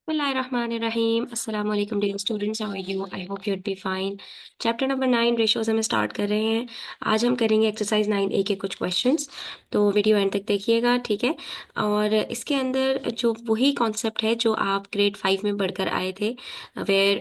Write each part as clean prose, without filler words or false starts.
बिस्मिल्लाहिर्रहमानिर्रहीम अस्सलाम वालेकुम dear students, how are you? I hope you'd be fine. Chapter number 9 ratios हम start कर रहे हैं। आज हम करेंगे एक्सरसाइज 9A के कुछ क्वेश्चंस। तो वीडियो एंड तक देखिएगा, ठीक है। और इसके अंदर जो वही कॉन्सेप्ट है जो आप ग्रेड 5 में पढ़कर आए थे, where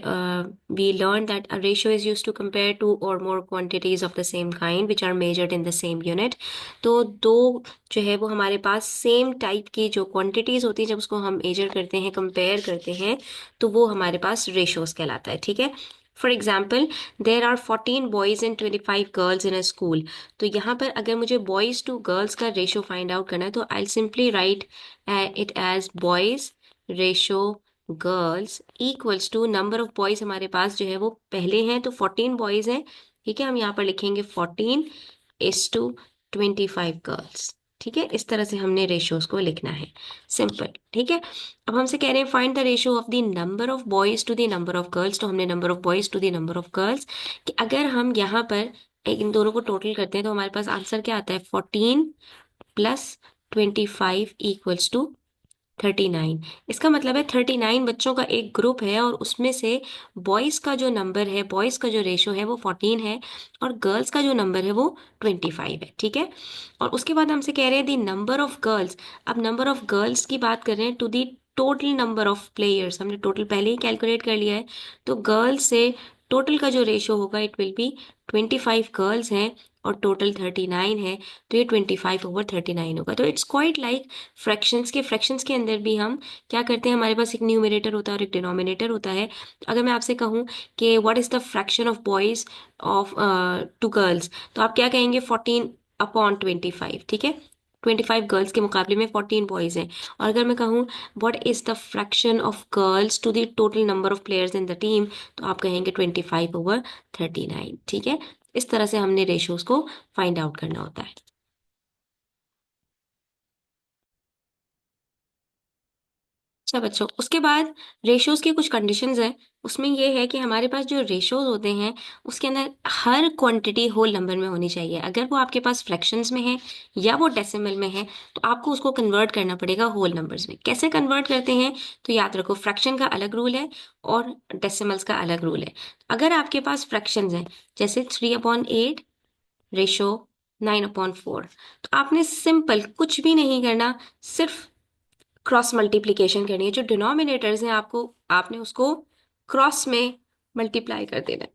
we learn that a ratio is used to compare two or more quantities of the same kind which are measured in the same unit. तो दो जो है वो हमारे पास सेम टाइप की जो क्वांटिटीज होती है, जब उसको हम मेजर करते हैं, कंपेयर करते हैं, तो वो हमारे पास रेशोज कहलाता है, ठीक है। For example, there are 14 boys and 25 girls in a school. तो यहाँ पर अगर मुझे बॉयज टू गर्ल्स का रेशो फाइंड आउट करना है तो I simply write it as boys ratio girls equals to number of boys हमारे पास जो है वो पहले हैं तो 14 बॉयज हैं, ठीक है। हम यहाँ पर लिखेंगे 14 इज टू 25 गर्ल्स, ठीक है। इस तरह से हमने रेशियोज को लिखना है, सिंपल, ठीक है। अब हमसे कह रहे हैं find the ratio of the number of boys to the number of girls. तो हमने number of boys to the number of girls कि अगर हम यहाँ पर इन दोनों को टोटल करते हैं तो हमारे पास आंसर क्या आता है, 14 प्लस 25 इक्वल्स टू 39। इसका मतलब है 39 बच्चों का एक ग्रुप है और उसमें से बॉयज का जो नंबर है, बॉयज का जो रेशो है वो 14 है और गर्ल्स का जो नंबर है वो 25 है, ठीक है। और उसके बाद हमसे कह रहे हैं दी नंबर ऑफ गर्ल्स। अब नंबर ऑफ गर्ल्स की बात कर रहे हैं to the total number of players. हमने टोटल पहले ही कैलकुलेट कर लिया है, तो गर्ल्स से टोटल का जो रेशो होगा इट विल बी 25 गर्ल्स हैं और टोटल 39 है, तो ये 25/39 होगा। तो इट्स क्वाइट लाइक फ्रैक्शंस के अंदर भी हम क्या करते हैं, हमारे पास एक न्यूमरेटर होता है और एक डिनोमिनेटर होता है। अगर मैं आपसे कहूँ कि what is the fraction of boys of to girls, तो आप क्या कहेंगे, 14/25, ठीक है। 25 गर्ल्स के मुकाबले में 14 बॉयज हैं। और अगर मैं कहूँ what is the fraction of girls to the total number of players in the team, तो आप कहेंगे 25/39, ठीक है। इस तरह से हमने रेशियोज को फाइंड आउट करना होता है। अच्छा बच्चों, उसके बाद रेशियोज की कुछ कंडीशंस हैं। उसमें ये है कि हमारे पास जो रेशियोज होते हैं उसके अंदर हर क्वांटिटी होल नंबर में होनी चाहिए। अगर वो आपके पास फ्रैक्शंस में है या वो डेसिमल में है तो आपको उसको कन्वर्ट करना पड़ेगा होल नंबर्स में। कैसे कन्वर्ट करते हैं, तो याद रखो फ्रैक्शन का अलग रूल है और डेसिमल्स का अलग रूल है। अगर आपके पास फ्रैक्शंस हैं जैसे 3/8 रेशो 9/4, तो आपने सिंपल कुछ भी नहीं करना, सिर्फ क्रॉस मल्टीप्लीकेशन करनी है। जो डिनोमिनेटर्स हैं आपको, आपने उसको क्रॉस में मल्टीप्लाई कर देना है,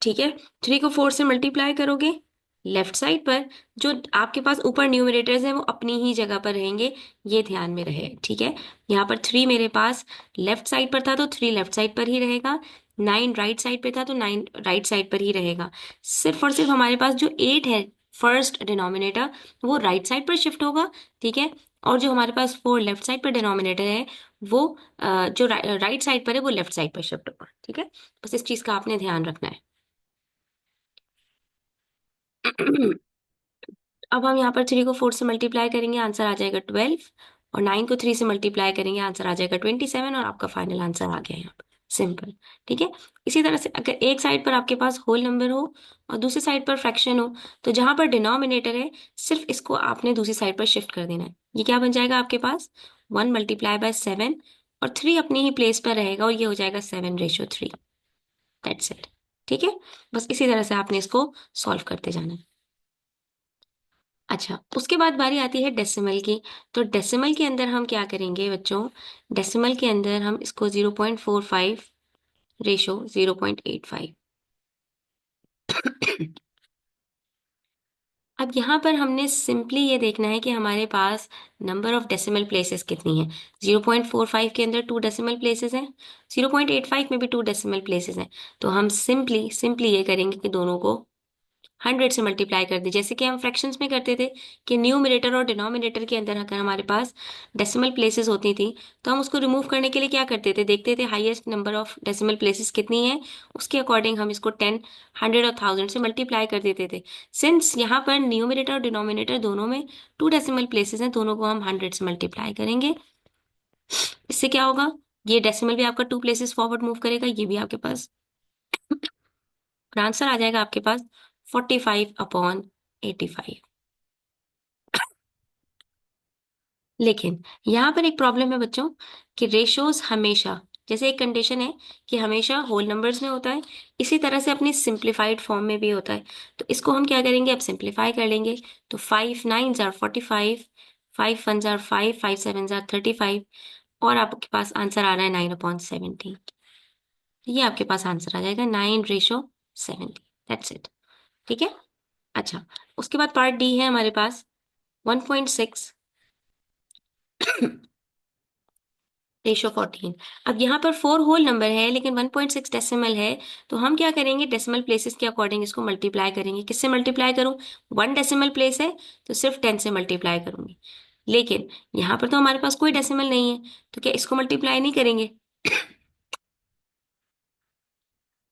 ठीक है। 3 को 4 से मल्टीप्लाई करोगे लेफ्ट साइड पर, जो आपके पास ऊपर न्यूमरेटर्स हैं वो अपनी ही जगह पर रहेंगे, ये ध्यान में रहे, ठीक है। यहाँ पर 3 मेरे पास लेफ्ट साइड पर था तो 3 लेफ्ट साइड पर ही रहेगा, 9 राइट साइड पे था तो 9 राइट साइड पर ही रहेगा। सिर्फ और सिर्फ हमारे पास जो 8 है फर्स्ट डिनोमिनेटर, वो राइट साइड पर शिफ्ट होगा, ठीक है। और जो हमारे पास 4 लेफ्ट साइड पर डिनोमिनेटर है वो जो राइट साइड पर है वो लेफ्ट साइड पर शिफ्ट होगा, ठीक है। बस इस चीज का आपने ध्यान रखना है। अब हम यहाँ पर 3 को 4 से मल्टीप्लाई करेंगे, आंसर आ जाएगा 12। और 9 को 3 से मल्टीप्लाई करेंगे, आंसर आ जाएगा 27 और आपका फाइनल आंसर आ गया यहाँ पर, सिंपल, ठीक है। इसी तरह से अगर एक साइड पर आपके पास होल नंबर हो और दूसरी साइड पर फ्रैक्शन हो, तो जहां पर डिनोमिनेटर है सिर्फ इसको आपने दूसरी साइड पर शिफ्ट कर देना है। ये क्या बन जाएगा आपके पास, 1 × 7 और 3 अपनी ही प्लेस पर रहेगा और ये हो जाएगा 7/3। दैट्स इट, ठीक है। बस इसी तरह से आपने इसको सॉल्व करते जाना है। अच्छा, उसके बाद बारी आती है डेसिमल की। तो डेसिमल के अंदर हम क्या करेंगे बच्चों, डेसिमल के अंदर हम इसको 0.45 रेशो 0.85। अब यहाँ पर हमने सिंपली ये देखना है कि हमारे पास नंबर ऑफ डेसिमल प्लेसेस कितनी है। 0.45 के अंदर 2 डेसिमल प्लेसेस हैं, 0.85 में भी 2 डेसिमल प्लेसेस हैं। तो हम सिंपली सिंपली ये करेंगे कि दोनों को 100 से मल्टीप्लाई कर दी, जैसे कि हम फ्रैक्शंस में करते थे कि न्यूमरेटर और डिनोमिनेटर के अंदर अगर हमारे पास डेसिमल प्लेसेस होती थी तो हम उसको रिमूव करने के लिए क्या करते थे, देखते थे highest number of decimal places कितनी है, उसके अकॉर्डिंग हम इसको 10, 100 और 1000 से मल्टीप्लाई कर देते थे। सिंस यहाँ पर न्यूमरेटर और डिनोमिनेटर दोनों में 2 डेसिमल प्लेसेस हैं, दोनों को हम 100 से मल्टीप्लाई करेंगे। इससे क्या होगा, ये डेसिमल भी आपका 2 प्लेसेस फॉरवर्ड मूव करेगा, ये भी आपके पास, और आंसर आ जाएगा आपके पास 45/85। लेकिन यहाँ पर एक प्रॉब्लम है बच्चों, कि रेशोज हमेशा, जैसे एक कंडीशन है कि हमेशा होल नंबर्स में होता है, इसी तरह से अपनी सिंप्लीफाइड फॉर्म में भी होता है। तो इसको हम क्या करेंगे, अब सिंप्लीफाई कर लेंगे। तो 5 9 जार 45, 5 1 जार 5, 5 7 जार 35, और आपके पास आंसर आ रहा है 9/70। ये आपके पास आंसर आ जाएगा 9/70। That's it. ठीक है। अच्छा, उसके बाद पार्ट डी है हमारे पास 1.6 रेशो 14। अब यहाँ पर 4 होल नंबर है लेकिन 1.6 डेसिमल है। तो हम क्या करेंगे, डेसिमल प्लेसेस के अकॉर्डिंग इसको मल्टीप्लाई करेंगे। किससे मल्टीप्लाई करूँ, 1 डेसिमल प्लेस है तो सिर्फ 10 से मल्टीप्लाई करूंगी। लेकिन यहाँ पर तो हमारे पास कोई डेसिमल नहीं है, तो क्या इसको मल्टीप्लाई नहीं करेंगे।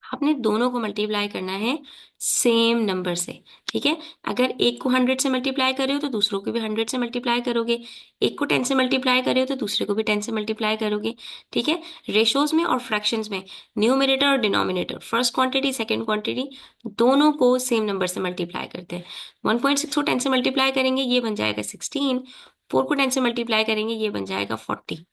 आपने दोनों को मल्टीप्लाई करना है सेम नंबर से। ठीक है। अगर एक को 100 से मल्टीप्लाई करे हो तो दूसरों को भी 100 से मल्टीप्लाई करोगे। एक को 10 से मल्टीप्लाई करे हो तो दूसरे को भी 10 से मल्टीप्लाई करोगे। ठीक है। रेशोज में और फ्रैक्शंस में न्यूमरेटर और denominator, first quantity second quantity, दोनों को सेम नंबर से मल्टीप्लाई करते हैं। 1.6 को 10 से मल्टीप्लाई करेंगे, ये बन जाएगा 16। 4 को 10 से मल्टीप्लाई करेंगे, ये बन जाएगा 40।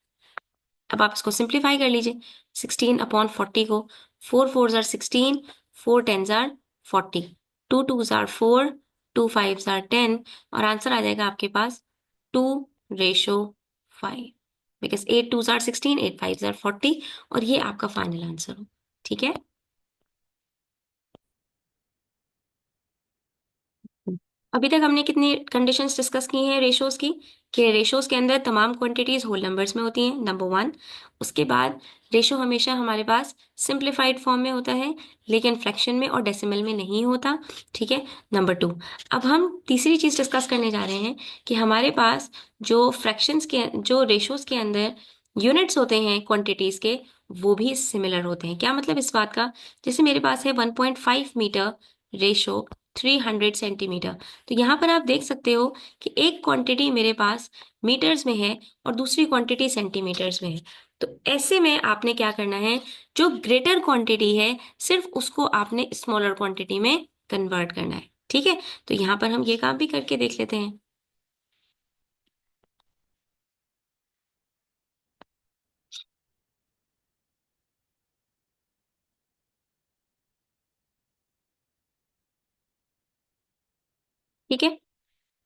अब आप इसको सिंप्लीफाई कर लीजिए। 16/40 को, 4 4 जार 16, 4 10 जार 40, 2 2 जार 4, 2 5 जार 10, और आंसर आ जाएगा आपके पास 2/5। बिकॉज 8 2 जार 16, 8 5 जार 40, और ये आपका फाइनल आंसर हो। ठीक है। अभी तक हमने कितनी कंडीशंस डिस्कस की हैं रेशोज की, कि रेशोज के अंदर तमाम क्वांटिटीज होल नंबर्स में होती हैं, नंबर 1। उसके बाद रेशो हमेशा हमारे पास सिंप्लीफाइड फॉर्म में होता है लेकिन फ्रैक्शन में और डेसिमल में नहीं होता। ठीक है। नंबर 2, अब हम तीसरी चीज डिस्कस करने जा रहे हैं कि हमारे पास जो फ्रैक्शंस के, जो रेशोज के अंदर यूनिट्स होते हैं क्वांटिटीज के, वो भी सिमिलर होते हैं। क्या मतलब इस बात का, जैसे मेरे पास है 1.5 मीटर रेशो 300 सेंटीमीटर। तो यहाँ पर आप देख सकते हो कि एक क्वांटिटी मेरे पास मीटर्स में है और दूसरी क्वांटिटी सेंटीमीटर्स में है। तो ऐसे में आपने क्या करना है, जो ग्रेटर क्वांटिटी है सिर्फ उसको आपने स्मॉलर क्वांटिटी में कन्वर्ट करना है। ठीक है। तो यहाँ पर हम ये काम भी करके देख लेते हैं। ठीक है।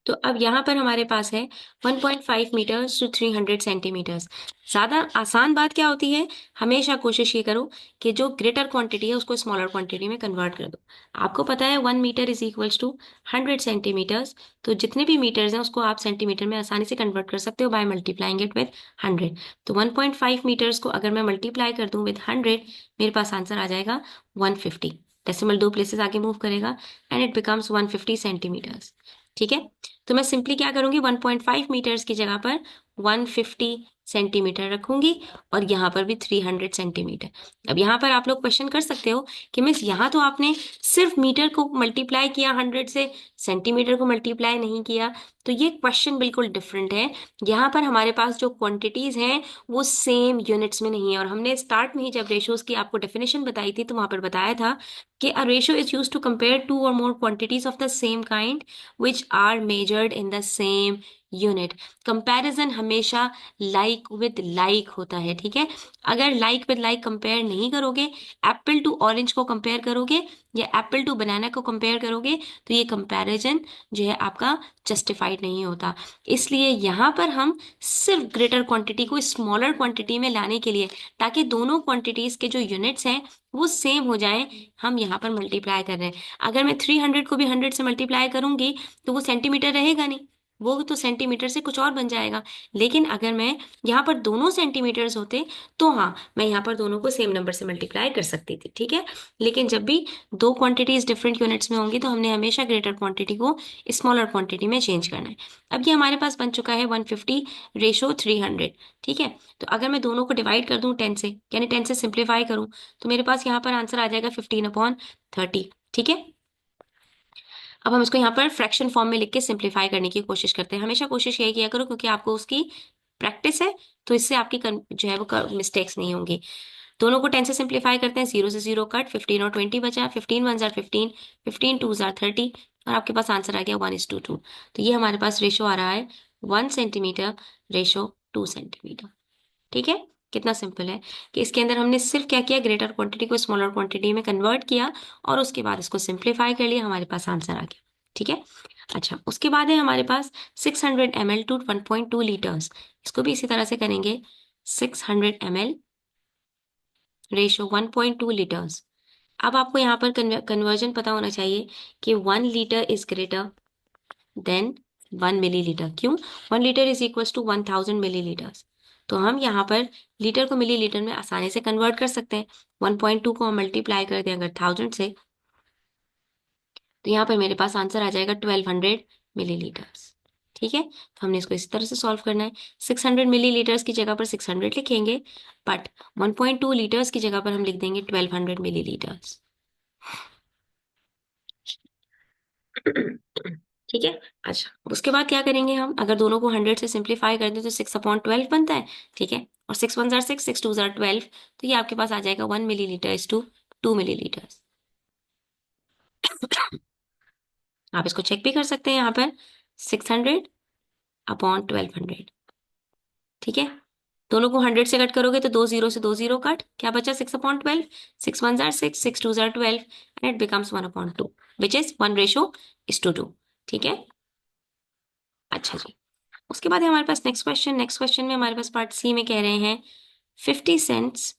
तो अब यहाँ पर हमारे पास है 1.5 मीटर्स टू 300 सेंटीमीटर्स। ज्यादा आसान बात क्या होती है, हमेशा कोशिश ये करो कि जो ग्रेटर क्वांटिटी है उसको स्मॉलर क्वांटिटी में कन्वर्ट कर दो। आपको पता है 1 metre is equals to 100 centimetres. तो जितने भी मीटर्स हैं उसको आप सेंटीमीटर में आसानी से कन्वर्ट कर सकते हो बाय मल्टीप्लाइंग इट विद 100। तो 1.5 मीटर्स को अगर मैं मल्टीप्लाई कर दूं विद 100, मेरे पास आंसर आ जाएगा 150। डेसिमल 2 प्लेसेस आगे मूव करेगा एंड इट बिकम्स 150 सेंटीमीटर्स। ठीक है। तो मैं सिंपली क्या करूंगी, 1.5 मीटर्स की जगह पर 150 सेंटीमीटर रखूंगी, और यहाँ पर भी 300 सेंटीमीटर। अब यहाँ पर आप लोग क्वेश्चन कर सकते हो कि मिस यहाँ तो आपने सिर्फ मीटर को मल्टीप्लाई किया 100 से, सेंटीमीटर को मल्टीप्लाई नहीं किया। तो ये क्वेश्चन बिल्कुल डिफरेंट है। यहाँ पर हमारे पास जो क्वांटिटीज हैं वो सेम यूनिट्स में नहीं है। और हमने स्टार्ट में ही जब रेशोज की आपको डेफिनेशन बताई थी तो वहां पर बताया था कि a ratio is use to compare two or more quantities of the same kind which are measured in the same unit. Comparison हमेशा लाइक विद लाइक होता है। ठीक है। अगर लाइक विद लाइक कंपेयर नहीं करोगे, एप्पल टू ऑरेंज को compare करोगे या एप्पल टू बनाना को कंपेयर करोगे, तो ये कंपैरिजन जो है आपका जस्टिफाइड नहीं होता। इसलिए यहाँ पर हम सिर्फ ग्रेटर क्वांटिटी को स्मॉलर क्वांटिटी में लाने के लिए, ताकि दोनों क्वांटिटीज के जो यूनिट्स हैं वो सेम हो जाएं, हम यहाँ पर मल्टीप्लाई कर रहे हैं। अगर मैं 300 को भी 100 से मल्टीप्लाई करूंगी तो वो सेंटीमीटर रहेगा नहीं, वो तो सेंटीमीटर से कुछ और बन जाएगा। लेकिन अगर मैं यहाँ पर दोनों सेंटीमीटर्स होते तो हाँ, मैं यहाँ पर दोनों को सेम नंबर से मल्टीप्लाई कर सकती थी। ठीक है। लेकिन जब भी दो क्वांटिटीज डिफरेंट यूनिट्स में होंगी तो हमने हमेशा ग्रेटर क्वांटिटी को स्मॉलर क्वांटिटी में चेंज करना है। अब ये हमारे पास बन चुका है 150/300। ठीक है। तो अगर मैं दोनों को डिवाइड कर दूं 10 से, यानी 10 से सिंप्लीफाई करूं, तो मेरे पास यहाँ पर आंसर आ जाएगा 15/30। ठीक है। अब हम इसको यहाँ पर फ्रैक्शन फॉर्म में लिख के सिंप्लीफाई करने की कोशिश करते हैं। हमेशा कोशिश यही किया करो क्योंकि आपको उसकी प्रैक्टिस है, तो इससे आपकी जो है वो मिस्टेक्स नहीं होंगी। दोनों को 10 से सिंप्लीफाई करते हैं, 0 से 0 कट, 15 और 20 बचा, 15 1 जार 15, 15 2 जार 30, और आपके पास आंसर आ गया 1:2। तो ये हमारे पास रेशो आ रहा है 1 सेंटीमीटर रेशो 2 सेंटीमीटर। ठीक है, कितना सिंपल है कि इसके अंदर हमने सिर्फ क्या किया, ग्रेटर क्वांटिटी को स्मॉलर क्वांटिटी में कन्वर्ट किया और उसके बाद इसको सिंप्लीफाई कर लिया, हमारे पास आंसर आ गया। ठीक है, अच्छा उसके बाद है हमारे पास 600 ml टू 1.2 लीटर्स। इसको भी इसी तरह से करेंगे, 600 ml रेशो 1.2 लीटर्स। अब आपको यहाँ पर कन्वर्जन पता होना चाहिए कि 1 litre is greater than 1 millilitre. क्यों? 1 litre is equal to 1000 millilitres. तो हम यहाँ पर लीटर को मिलीलीटर में आसानी से कन्वर्ट कर सकते हैं। 1.2 को हम मल्टीप्लाई कर दें अगर 1000 से, तो यहाँ पर मेरे पास आंसर आ जाएगा 1200 मिलीलीटर्स। ठीक है, तो हमने इसको इस तरह से सॉल्व करना है। 600 मिलीलीटर्स की जगह पर 600 लिखेंगे, बट 1.2 लीटर्स की जगह पर हम लिख देंगे 1200 मिलीलीटर्स। ठीक है, अच्छा उसके बाद क्या करेंगे हम, अगर दोनों को 100 से सिंप्लीफाई कर दें तो 6/12 बनता है। ठीक है, और 6 1 6, 6 2 12, तो ये आपके पास आ जाएगा 1 मिलीलीटर इज टू 2 मिलीलीटर। आप इसको चेक भी कर सकते हैं यहाँ पर, 600/1200। ठीक है, दोनों को 100 से कट करोगे तो 2 0 से 2 0 कट, क्या बचा 6/12, 6 1 6, 6 2 12, and it becomes 1/2 which is 1:2। ठीक है, अच्छा जी, उसके बाद है हमारे पास नेक्स्ट क्वेश्चन। नेक्स्ट क्वेश्चन में हमारे पास पार्ट सी में कह रहे हैं 50 सेंट्स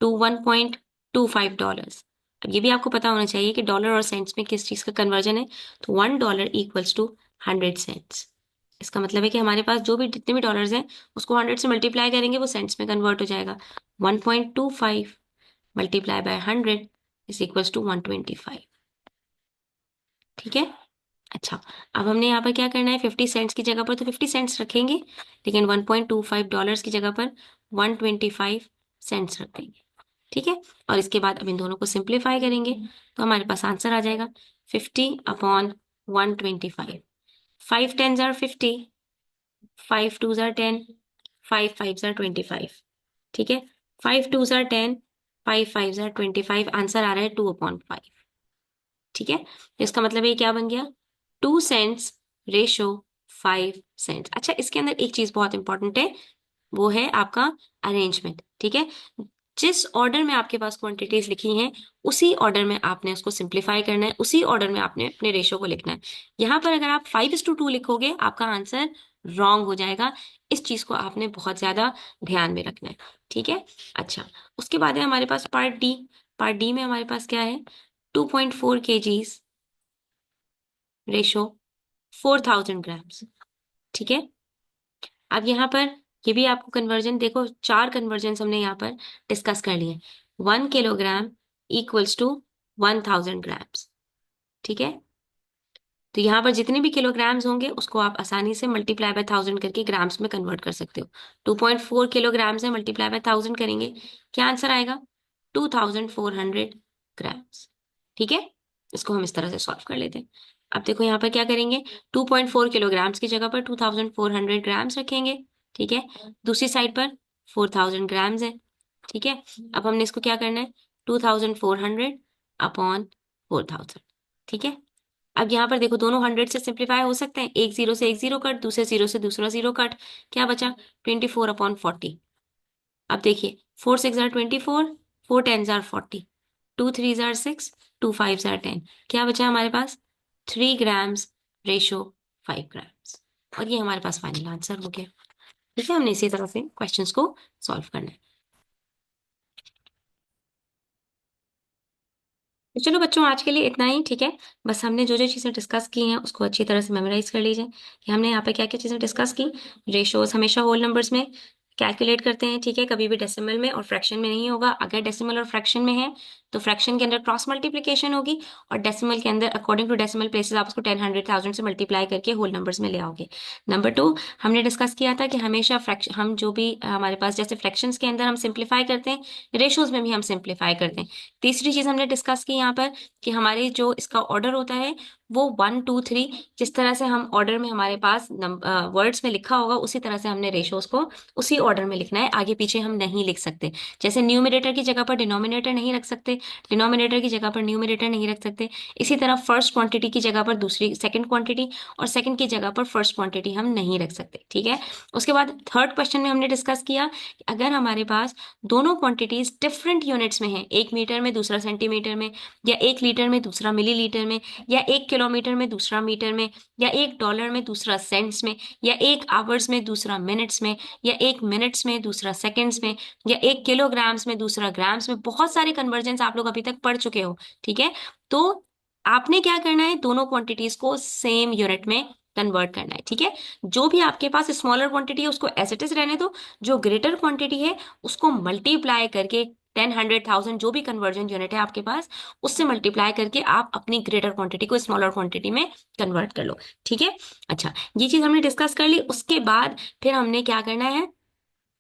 टू $1.25। अब ये भी आपको पता होना चाहिए कि डॉलर और सेंट्स में किस चीज का कन्वर्जन है। तो $1 इक्वल्स टू 100 सेंट्स। इसका मतलब है कि हमारे पास जो भी जितने भी डॉलर्स हैं उसको 100 से मल्टीप्लाई करेंगे वो सेंट्स में कन्वर्ट हो जाएगा। 1.25 multiply by 100 is equals to 125। ठीक है, अच्छा अब हमने यहाँ पर क्या करना है, 50 सेंट्स की जगह पर तो 50 सेंट्स रखेंगे, लेकिन $1.25 की जगह पर 125 सेंट्स रख देंगे। ठीक है, और इसके बाद अब इन दोनों को सिंप्लीफाई करेंगे तो हमारे पास आंसर आ जाएगा 50/125। 5 10s are 50, 5 2s are 10, 5 5s are 25। ठीक है, 5 2s are 10, 5 5s are 25, answer आ रहा है 2/5। ठीक है, तो इसका मतलब ये क्या बन गया, 2 सेंट्स रेशो 5 सेंट्स। अच्छा इसके अंदर एक चीज बहुत इंपॉर्टेंट है, वो है आपका अरेंजमेंट। ठीक है, जिस ऑर्डर में आपके पास क्वांटिटीज लिखी हैं उसी ऑर्डर में आपने उसको सिंप्लीफाई करना है, उसी ऑर्डर में आपने अपने रेशो को लिखना है। यहां पर अगर आप 5:2 लिखोगे आपका आंसर रॉन्ग हो जाएगा। इस चीज को आपने बहुत ज्यादा ध्यान में रखना है। ठीक है, अच्छा उसके बाद है हमारे पास पार्ट डी। पार्ट डी में हमारे पास क्या है, 2.4 kgs रेशो 4000 ग्राम्स। ठीक है, अब यहाँ पर ये भी आपको कन्वर्जन देखो, 4 कन्वर्जन हमने यहाँ पर डिस्कस कर लिए। 1 किलोग्राम इक्वल्स टू 1000 ग्राम्स। ठीक है, तो यहाँ पर जितने भी किलोग्राम्स होंगे उसको आप आसानी से मल्टीप्लाई बाय 1000 करके ग्राम्स में कन्वर्ट कर सकते हो। 2.4 किलोग्राम्स है, मल्टीप्लाई बाय 1000 करेंगे, क्या आंसर आएगा, 2400 ग्राम्स। ठीक है, इसको हम इस तरह से सॉल्व कर लेते हैं। अब देखो यहाँ पर क्या करेंगे, 2.4 किलोग्राम्स की जगह पर 2400 ग्राम्स रखेंगे। ठीक है, दूसरी साइड पर 4000 ग्राम्स है। ठीक है, अब हमने इसको क्या करना है, 2400/4000। ठीक है, अब यहाँ पर देखो दोनों 100 से सिंप्लीफाई हो सकते हैं, एक जीरो से एक जीरो कट, दूसरे जीरो से दूसरा जीरो कट, क्या बचा, 24/40। अब देखिए 4 6 जार 24, 4 10 जार 40, 2 3 जार 6, 2 5 जार 10, क्या बचा हमारे पास, 3 ग्राम्स रेशो 5 ग्राम्स। और ये हमारे पास फाइनल आंसर हो गया। ठीक है, हमने इसी तरह से क्वेश्चंस को सॉल्व करना है। तो चलो बच्चों आज के लिए इतना ही। ठीक है, बस हमने जो जो चीज़ें डिस्कस की हैं उसको अच्छी तरह से मेमोराइज कर लीजिए कि हमने यहाँ पे क्या क्या चीज़ें डिस्कस की। रेशोज हमेशा होल नंबर्स में कैलकुलेट करते हैं। ठीक है, कभी भी डेसिमल में और फ्रैक्शन में नहीं होगा। अगर डेसिमल और फ्रैक्शन में है तो फ्रैक्शन के अंदर क्रॉस मल्टीप्लीकेशन होगी और डेसिमल के अंदर अकॉर्डिंग टू डेसिमल प्लेसेस आप उसको 10 100 1000 से मल्टीप्लाई करके होल नंबर्स में ले आओगे। नंबर 2, हमने डिस्कस किया था कि हमेशा फ्रैक्शन हम जो भी हमारे पास जैसे फ्रैक्शंस के अंदर हम सिंप्लीफाई करते हैं, रेशोज में भी हम सिंप्लीफाई करते हैं। तीसरी चीज हमने डिस्कस की यहाँ पर कि हमारे जो इसका ऑर्डर होता है वो 1 2 3, जिस तरह से हम ऑर्डर में हमारे पास वर्ड्स में लिखा होगा उसी तरह से हमने रेशोज को उसी ऑर्डर में लिखना है, आगे पीछे हम नहीं लिख सकते। जैसे न्यूमरेटर की जगह पर डिनोमिनेटर नहीं रख सकते, डिनोमिनेटर की जगह पर न्यूमरेटर नहीं रख सकते। इसी तरह फर्स्ट क्वांटिटी की जगह पर दूसरी सेकंड क्वांटिटी और सेकंड की जगह पर फर्स्ट क्वांटिटी हम नहीं रख सकते, ठीक है। उसके बाद थर्ड क्वेश्चन में हमने डिस्कस किया कि अगर हमारे पास दोनों क्वांटिटीज डिफरेंट यूनिट्स में है, 1 मीटर में दूसरा सेंटीमीटर में, या 1 लीटर में दूसरा मिलीलीटर में, या 1 किलोमीटर में दूसरा मीटर में, या $1 में दूसरा सेंट्स में, या 1 आवर्स में दूसरा मिनट्स में, या 1 मिनट्स में दूसरा सेकंड्स में, या 1 किलोग्राम्स में दूसरा ग्राम्स में, बहुत सारे कन्वर्जन्स आप लोग अभी तक पढ़ चुके हो, ठीक है। तो आपने क्या करना है, दोनों क्वांटिटीज को सेम यूनिट में कन्वर्ट करना है, ठीक है। जो भी आपके पास स्मॉलर क्वांटिटी है उसको एज इट इज रहने दो, जो ग्रेटर क्वांटिटी है उसको मल्टीप्लाई करके 10, 100, 1000 जो भी कन्वर्जन यूनिट है आपके पास, उससे मल्टीप्लाई करके आप अपनी ग्रेटर क्वांटिटी को स्मॉलर क्वांटिटी में कन्वर्ट कर लो, ठीक है। अच्छा, ये चीज हमने डिस्कस कर ली। उसके बाद फिर हमने क्या करना है,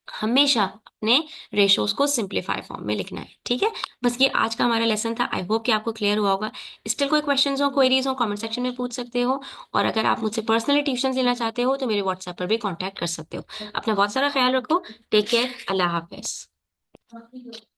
हमेशा अपने रेशोज को सिंप्लीफाई फॉर्म में लिखना है, ठीक है। बस ये आज का हमारा लेसन था। आई होप कि आपको क्लियर हुआ होगा। स्टिल कोई क्वेश्चंस हो, क्वेरीज हो, कमेंट सेक्शन में पूछ सकते हो। और अगर आप मुझसे पर्सनली ट्यूशन लेना चाहते हो तो मेरे व्हाट्सएप पर भी कांटेक्ट कर सकते हो। अपना बहुत सारा ख्याल रखो। Take care. अल्लाह हाफिज।